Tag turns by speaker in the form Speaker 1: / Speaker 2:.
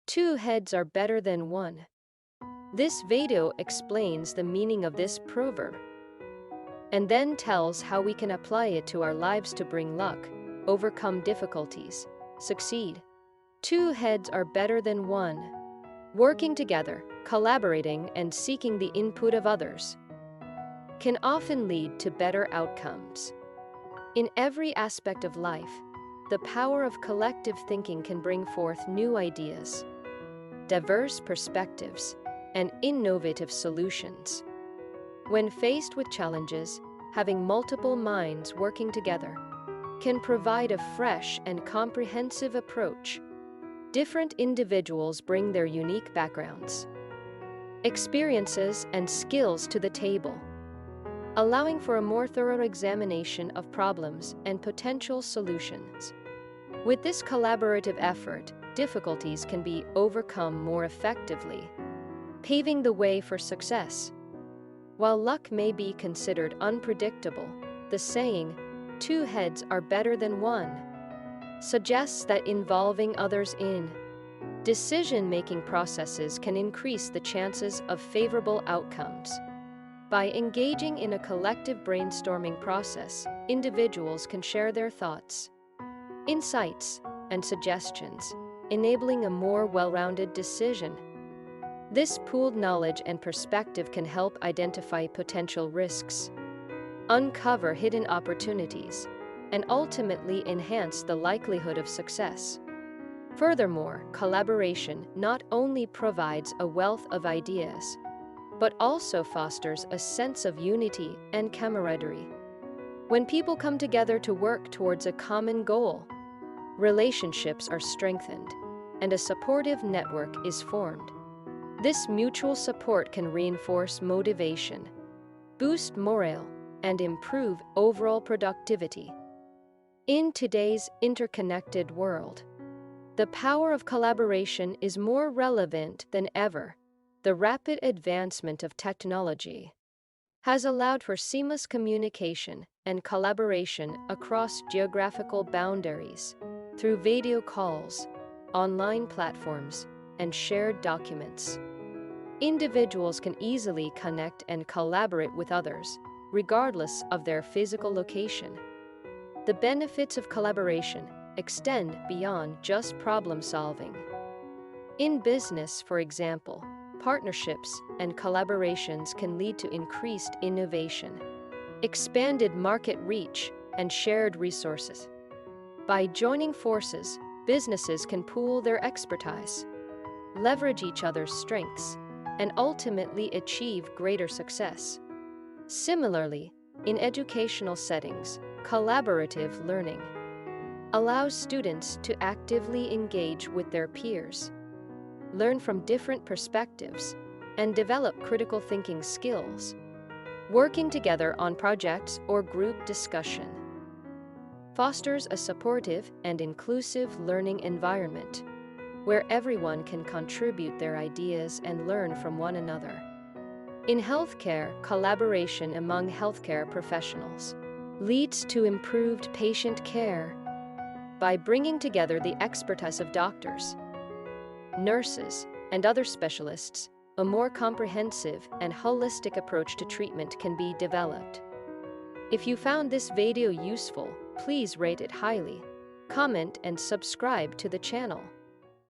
Speaker 1: Two heads are better than one. This video explains the meaning of this proverb and then tells how we can apply it to our lives to bring luck, overcome difficulties, succeed. Two heads are better than one. Working together, collaborating, and seeking the input of others can often lead to better outcomes. In every aspect of life, the power of collective thinking can bring forth new ideas, diverse perspectives, and innovative solutions. When faced with challenges, having multiple minds working together can provide a fresh and comprehensive approach. Different individuals bring their unique backgrounds, experiences, and skills to the table, allowing for a more thorough examination of problems and potential solutions. With this collaborative effort, difficulties can be overcome more effectively, paving the way for success. While luck may be considered unpredictable, the saying, "two heads are better than one," suggests that involving others in decision-making processes can increase the chances of favorable outcomes. By engaging in a collective brainstorming process, individuals can share their thoughts, insights, and suggestions, enabling a more well-rounded decision. This pooled knowledge and perspective can help identify potential risks, uncover hidden opportunities, and ultimately enhance the likelihood of success. Furthermore, collaboration not only provides a wealth of ideas, but also fosters a sense of unity and camaraderie. When people come together to work towards a common goal, relationships are strengthened, and a supportive network is formed. This mutual support can reinforce motivation, boost morale, and improve overall productivity. In today's interconnected world, the power of collaboration is more relevant than ever. The rapid advancement of technology has allowed for seamless communication and collaboration across geographical boundaries through video calls, online platforms, and shared documents. Individuals can easily connect and collaborate with others, regardless of their physical location. The benefits of collaboration extend beyond just problem solving. In business, for example, partnerships and collaborations can lead to increased innovation, expanded market reach, and shared resources. By joining forces, businesses can pool their expertise, leverage each other's strengths, and ultimately achieve greater success. Similarly, in educational settings, collaborative learning allows students to actively engage with their peers, learn from different perspectives, and develop critical thinking skills. Working together on projects or group discussion fosters a supportive and inclusive learning environment where everyone can contribute their ideas and learn from one another. In healthcare, collaboration among healthcare professionals leads to improved patient care. By bringing together the expertise of doctors, nurses, and other specialists, a more comprehensive and holistic approach to treatment can be developed. If you found this video useful, please rate it highly, comment, and subscribe to the channel.